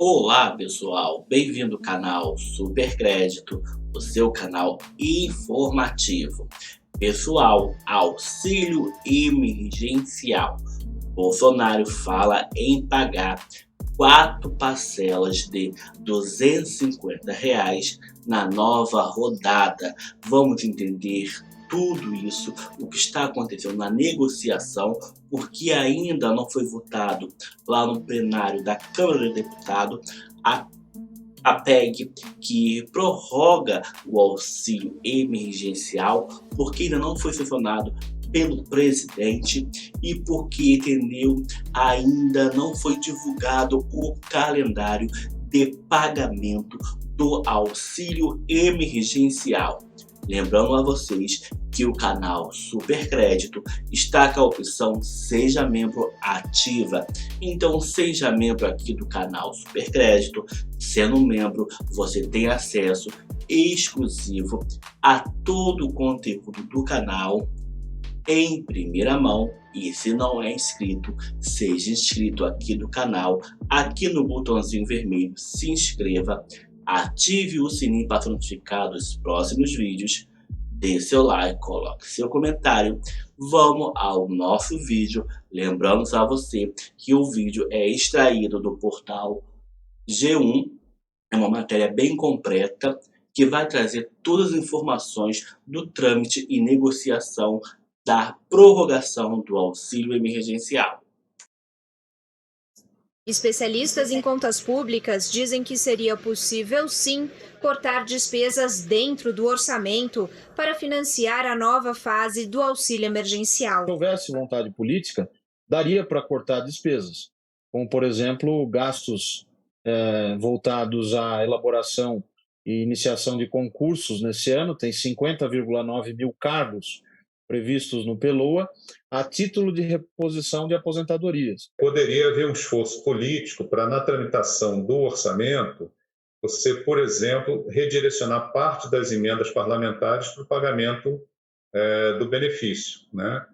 Olá pessoal, bem-vindo ao canal Supercrédito, o seu canal informativo. Pessoal, auxílio emergencial. Bolsonaro fala em pagar 4 parcelas de R$ 250 na nova rodada. Vamos entender tudo isso, o que está acontecendo na negociação, porque ainda não foi votado lá no plenário da Câmara dos Deputados a PEC que prorroga o auxílio emergencial, porque ainda não foi sancionado pelo presidente e porque, entendeu, ainda não foi divulgado o calendário de pagamento do auxílio emergencial. Lembrando a vocês que o canal Supercrédito está com a opção Seja Membro ativa. Então seja membro aqui do canal Supercrédito. Sendo membro, você tem acesso exclusivo a todo o conteúdo do canal em primeira mão. E se não é inscrito, seja inscrito aqui do canal, aqui no botãozinho vermelho, se inscreva, ative o sininho para ser notificado dos próximos vídeos, dê seu like, coloque seu comentário. Vamos ao nosso vídeo, lembrando a você que o vídeo é extraído do portal G1, é uma matéria bem completa que vai trazer todas as informações do trâmite e negociação da prorrogação do auxílio emergencial. Especialistas em contas públicas dizem que seria possível, sim, cortar despesas dentro do orçamento para financiar a nova fase do auxílio emergencial. Se houvesse vontade política, daria para cortar despesas, como, por exemplo, gastos voltados à elaboração e iniciação de concursos nesse ano. Tem 50,9 mil cargos previstos no PELOA, a título de reposição de aposentadorias. Poderia haver um esforço político para, na tramitação do orçamento, você, por exemplo, redirecionar parte das emendas parlamentares para o pagamento do benefício, né?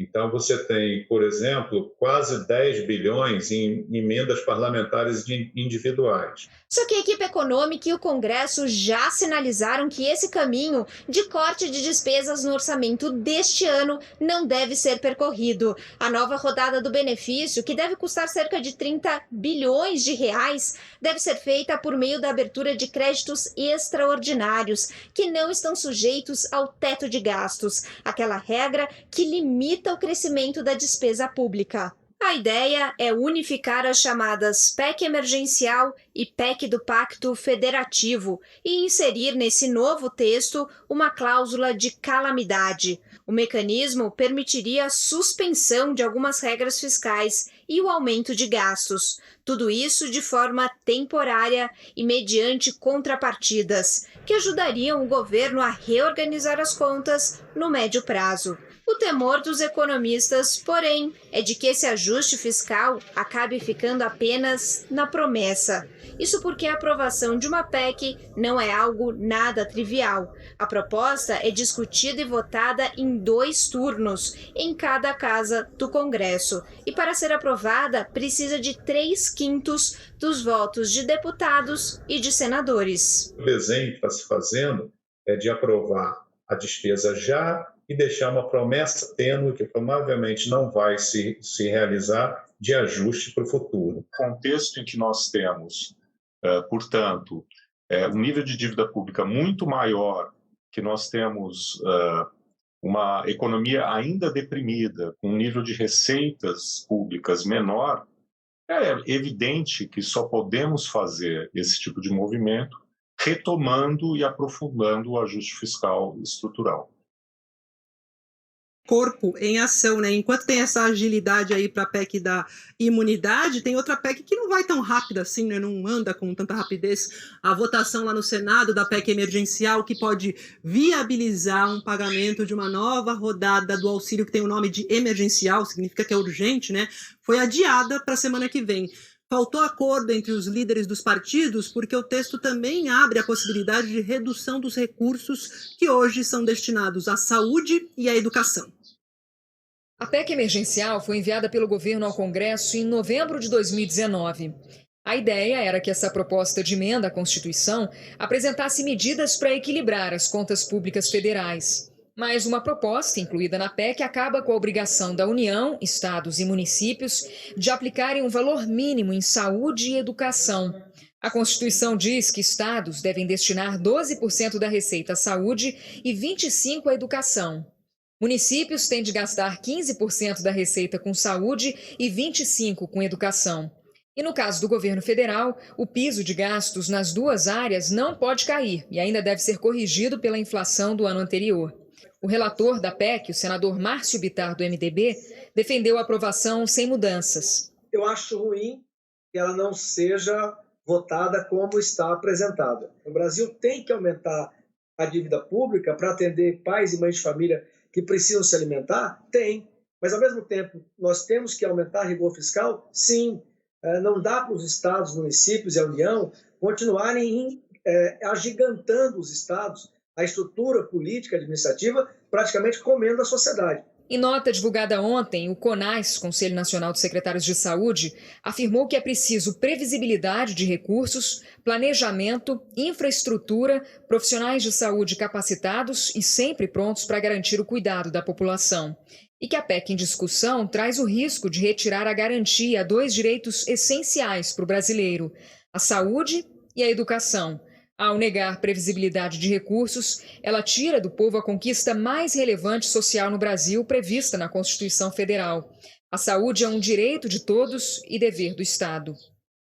Então, você tem, por exemplo, quase 10 bilhões em emendas parlamentares individuais. Só que a equipe econômica e o Congresso já sinalizaram que esse caminho de corte de despesas no orçamento deste ano não deve ser percorrido. A nova rodada do benefício, que deve custar cerca de 30 bilhões de reais, deve ser feita por meio da abertura de créditos extraordinários, que não estão sujeitos ao teto de gastos, aquela regra que limita o crescimento da despesa pública. A ideia é unificar as chamadas PEC emergencial e PEC do Pacto Federativo e inserir nesse novo texto uma cláusula de calamidade. O mecanismo permitiria a suspensão de algumas regras fiscais e o aumento de gastos. Tudo isso de forma temporária e mediante contrapartidas, que ajudariam o governo a reorganizar as contas no médio prazo. O temor dos economistas, porém, é de que esse ajuste fiscal acabe ficando apenas na promessa. Isso porque a aprovação de uma PEC não é algo nada trivial. A proposta é discutida e votada em 2 turnos em cada casa do Congresso. E para ser aprovada, precisa de 3/5 dos votos de deputados e de senadores. O desenho que está se fazendo é de aprovar a despesa já e deixar uma promessa tênue que provavelmente não vai se realizar de ajuste para o futuro. O contexto em que nós temos, portanto, um nível de dívida pública muito maior, que nós temos uma economia ainda deprimida, com um nível de receitas públicas menor, é evidente que só podemos fazer esse tipo de movimento retomando e aprofundando o ajuste fiscal estrutural. Corpo em ação, né? Enquanto tem essa agilidade aí para a PEC da imunidade, tem outra PEC que não vai tão rápida assim, né? Não anda com tanta rapidez. A votação lá no Senado da PEC emergencial, que pode viabilizar um pagamento de uma nova rodada do auxílio que tem o nome de emergencial, significa que é urgente, né? Foi adiada para a semana que vem. Faltou acordo entre os líderes dos partidos porque o texto também abre a possibilidade de redução dos recursos que hoje são destinados à saúde e à educação. A PEC emergencial foi enviada pelo governo ao Congresso em novembro de 2019. A ideia era que essa proposta de emenda à Constituição apresentasse medidas para equilibrar as contas públicas federais. Mas uma proposta incluída na PEC acaba com a obrigação da União, estados e municípios de aplicarem um valor mínimo em saúde e educação. A Constituição diz que estados devem destinar 12% da receita à saúde e 25% à educação. Municípios têm de gastar 15% da receita com saúde e 25% com educação. E no caso do governo federal, o piso de gastos nas duas áreas não pode cair e ainda deve ser corrigido pela inflação do ano anterior. O relator da PEC, o senador Márcio Bittar, do MDB, defendeu a aprovação sem mudanças. Eu acho ruim que ela não seja votada como está apresentada. O Brasil tem que aumentar a dívida pública para atender pais e mães de família que precisam se alimentar? Tem. Mas, ao mesmo tempo, nós temos que aumentar a rigor fiscal? Sim. Não dá para os estados, municípios e a União continuarem agigantando os estados, a estrutura política administrativa, praticamente comendo a sociedade. Em nota divulgada ontem, o CONAS, Conselho Nacional de Secretários de Saúde, afirmou que é preciso previsibilidade de recursos, planejamento, infraestrutura, profissionais de saúde capacitados e sempre prontos para garantir o cuidado da população. E que a PEC em discussão traz o risco de retirar a garantia a dois direitos essenciais para o brasileiro: a saúde e a educação. Ao negar previsibilidade de recursos, ela tira do povo a conquista mais relevante social no Brasil prevista na Constituição Federal. A saúde é um direito de todos e dever do Estado.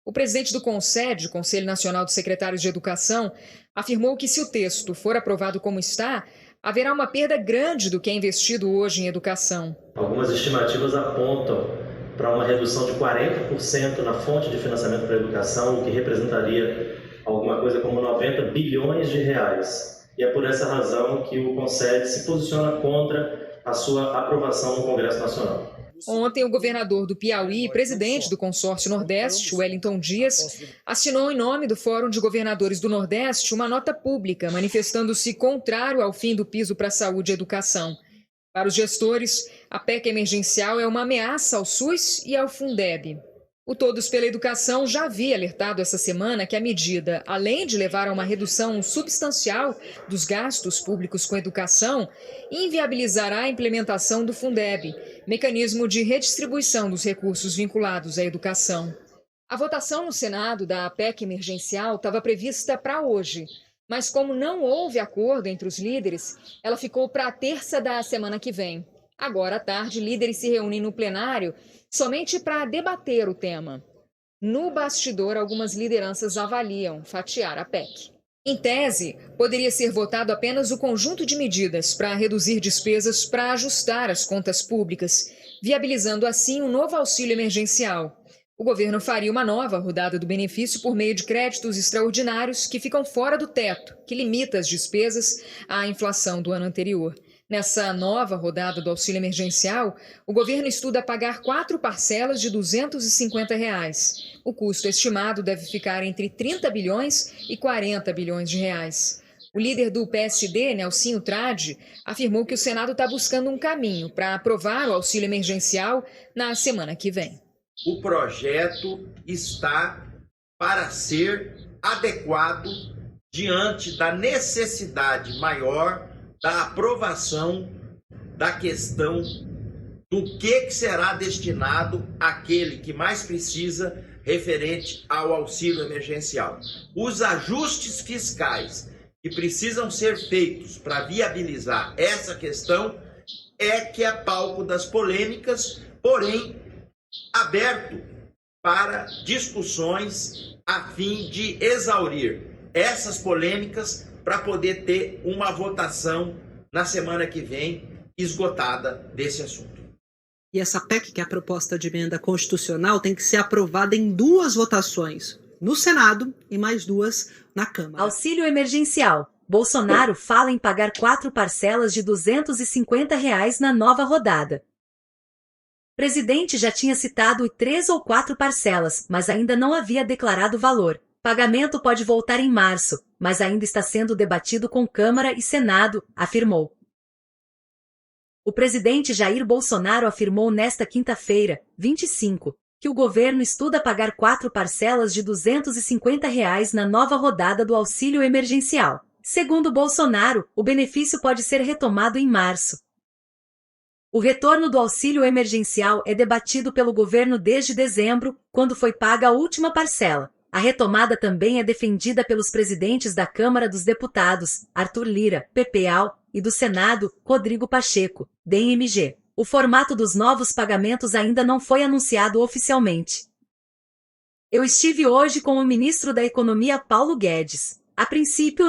O presidente do CONSED, Conselho Nacional de Secretários de Educação, afirmou que se o texto for aprovado como está, haverá uma perda grande do que é investido hoje em educação. Algumas estimativas apontam para uma redução de 40% na fonte de financiamento para a educação, o que representaria alguma coisa como 90 bilhões de reais. E é por essa razão que o CONSED se posiciona contra a sua aprovação no Congresso Nacional. Ontem, o governador do Piauí e presidente do Consórcio Nordeste, Wellington Dias, assinou em nome do Fórum de Governadores do Nordeste uma nota pública manifestando-se contrário ao fim do piso para saúde e educação. Para os gestores, a PEC emergencial é uma ameaça ao SUS e ao Fundeb. O Todos pela Educação já havia alertado essa semana que a medida, além de levar a uma redução substancial dos gastos públicos com educação, inviabilizará a implementação do Fundeb, mecanismo de redistribuição dos recursos vinculados à educação. A votação no Senado da PEC emergencial estava prevista para hoje, mas como não houve acordo entre os líderes, ela ficou para a terça da semana que vem. Agora à tarde, líderes se reúnem no plenário somente para debater o tema. No bastidor, algumas lideranças avaliam fatiar a PEC. Em tese, poderia ser votado apenas o conjunto de medidas para reduzir despesas para ajustar as contas públicas, viabilizando assim um novo auxílio emergencial. O governo faria uma nova rodada do benefício por meio de créditos extraordinários que ficam fora do teto, que limita as despesas à inflação do ano anterior. Nessa nova rodada do auxílio emergencial, o governo estuda pagar 4 parcelas de R$ 250. O custo estimado deve ficar entre 30 bilhões e 40 bilhões de reais. O líder do PSD, Nelsinho Trade, afirmou que o Senado está buscando um caminho para aprovar o auxílio emergencial na semana que vem. O projeto está para ser adequado diante da necessidade maior da aprovação da questão do que será destinado àquele que mais precisa referente ao auxílio emergencial. Os ajustes fiscais que precisam ser feitos para viabilizar essa questão é que é palco das polêmicas, porém aberto para discussões a fim de exaurir essas polêmicas para poder ter uma votação na semana que vem esgotada desse assunto. E essa PEC, que é a proposta de emenda constitucional, tem que ser aprovada em 2 votações, no Senado e mais 2 na Câmara. Auxílio emergencial. Bolsonaro fala em pagar 4 parcelas de R$ 250 na nova rodada. O presidente já tinha citado 3 ou 4 parcelas, mas ainda não havia declarado o valor. Pagamento pode voltar em março, mas ainda está sendo debatido com Câmara e Senado, afirmou. O presidente Jair Bolsonaro afirmou nesta quinta-feira, 25, que o governo estuda pagar 4 parcelas de R$ 250 na nova rodada do auxílio emergencial. Segundo Bolsonaro, o benefício pode ser retomado em março. O retorno do auxílio emergencial é debatido pelo governo desde dezembro, quando foi paga a última parcela. A retomada também é defendida pelos presidentes da Câmara dos Deputados, Arthur Lira, PPAL, e do Senado, Rodrigo Pacheco, DMG. O formato dos novos pagamentos ainda não foi anunciado oficialmente. Eu estive hoje com o ministro da Economia Paulo Guedes. A princípio,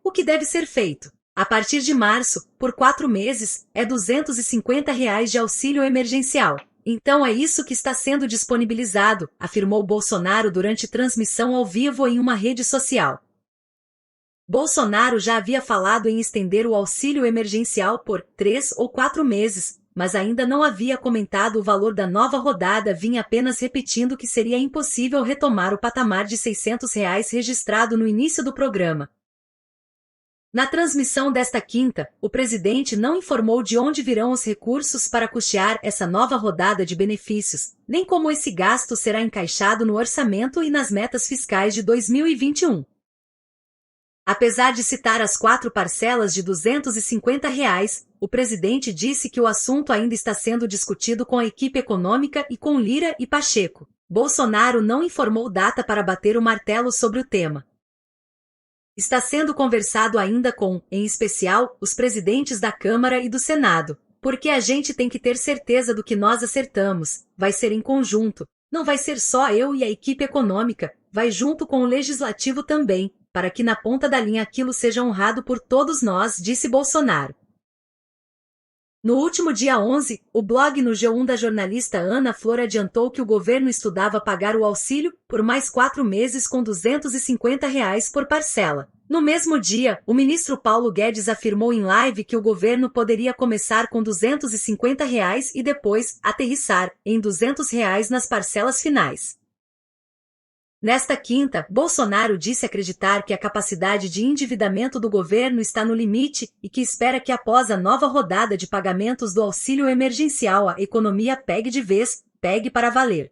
o que deve ser feito? A partir de março, por 4 meses, é R$ 250 de auxílio emergencial. Então é isso que está sendo disponibilizado, afirmou Bolsonaro durante transmissão ao vivo em uma rede social. Bolsonaro já havia falado em estender o auxílio emergencial por 3 ou 4 meses, mas ainda não havia comentado o valor da nova rodada, vinha apenas repetindo que seria impossível retomar o patamar de R$ 600 registrado no início do programa. Na transmissão desta quinta, o presidente não informou de onde virão os recursos para custear essa nova rodada de benefícios, nem como esse gasto será encaixado no orçamento e nas metas fiscais de 2021. Apesar de citar as 4 parcelas de R$ 250, o presidente disse que o assunto ainda está sendo discutido com a equipe econômica e com Lira e Pacheco. Bolsonaro não informou data para bater o martelo sobre o tema. Está sendo conversado ainda com, em especial, os presidentes da Câmara e do Senado, porque a gente tem que ter certeza do que nós acertamos, vai ser em conjunto, não vai ser só eu e a equipe econômica, vai junto com o legislativo também, para que na ponta da linha aquilo seja honrado por todos nós, disse Bolsonaro. No último dia 11, o blog no G1 da jornalista Ana Flor adiantou que o governo estudava pagar o auxílio por mais 4 meses com R$ 250 por parcela. No mesmo dia, o ministro Paulo Guedes afirmou em live que o governo poderia começar com R$ 250 e depois aterrissar em R$ 200 nas parcelas finais. Nesta quinta, Bolsonaro disse acreditar que a capacidade de endividamento do governo está no limite e que espera que após a nova rodada de pagamentos do auxílio emergencial a economia pegue de vez, pegue para valer.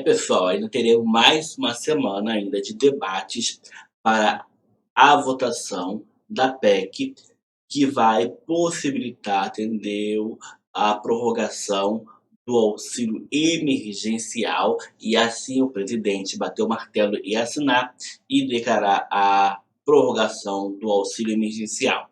Pessoal, ainda teremos mais uma semana ainda de debates para a votação da PEC, que vai possibilitar, entendeu, a prorrogação do auxílio emergencial, e assim o presidente bateu o martelo e assinar e declarar a prorrogação do auxílio emergencial.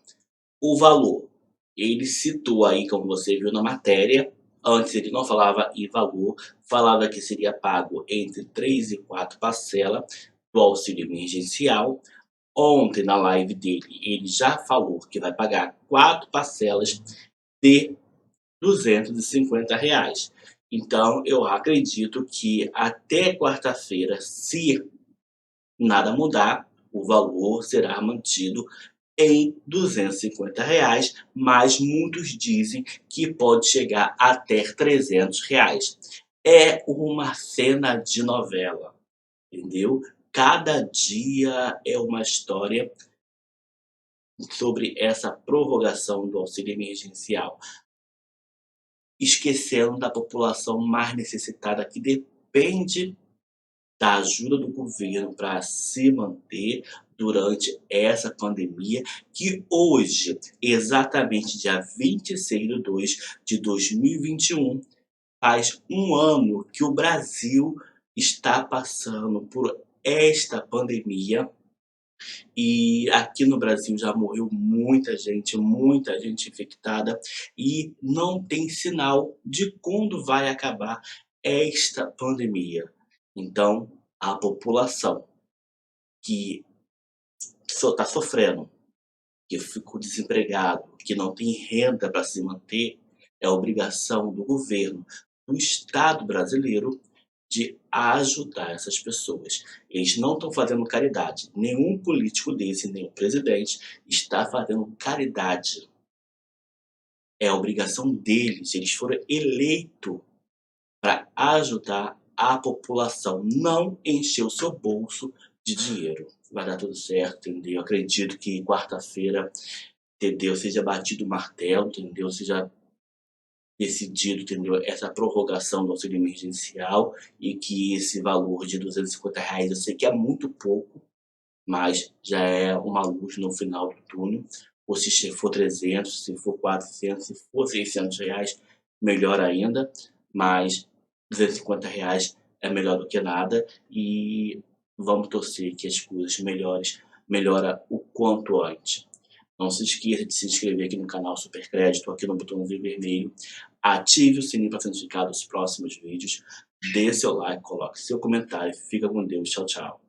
O valor, ele citou aí, como você viu na matéria, antes ele não falava em valor, falava que seria pago entre 3 e 4 parcelas do auxílio emergencial. Ontem, na live dele, ele já falou que vai pagar 4 parcelas de R$ 250. Então, eu acredito que até quarta-feira, se nada mudar, o valor será mantido em R$ 250, mas muitos dizem que pode chegar até R$ 300. É uma cena de novela, entendeu? Cada dia é uma história sobre essa prorrogação do auxílio emergencial, esquecendo da população mais necessitada, que depende da ajuda do governo para se manter durante essa pandemia, que hoje, exatamente dia 26/2/2021, faz um ano que o Brasil está passando por esta pandemia. E aqui no Brasil já morreu muita gente infectada, e não tem sinal de quando vai acabar esta pandemia. Então, a população que está sofrendo, que ficou desempregado, que não tem renda para se manter, é obrigação do governo, do Estado brasileiro, de ajudar essas pessoas. Eles não estão fazendo caridade. Nenhum político desse, nenhum presidente, está fazendo caridade. É a obrigação deles. Eles foram eleitos para ajudar a população, não encher o seu bolso de dinheiro. Vai dar tudo certo, entendeu? Eu acredito que quarta-feira, entendeu, seja batido o martelo, entendeu, seja decidido, entendeu, essa prorrogação do auxílio emergencial e que esse valor de R$250 eu sei que é muito pouco, mas já é uma luz no final do túnel. Ou se for 300, se for 400, se for R$600, melhor ainda, mas R$250 é melhor do que nada e vamos torcer que as coisas melhora o quanto antes. Não se esqueça de se inscrever aqui no canal Supercrédito, aqui no botãozinho vermelho, ative o sininho para ser notificado dos próximos vídeos, dê seu like, coloque seu comentário, fica com Deus, tchau, tchau.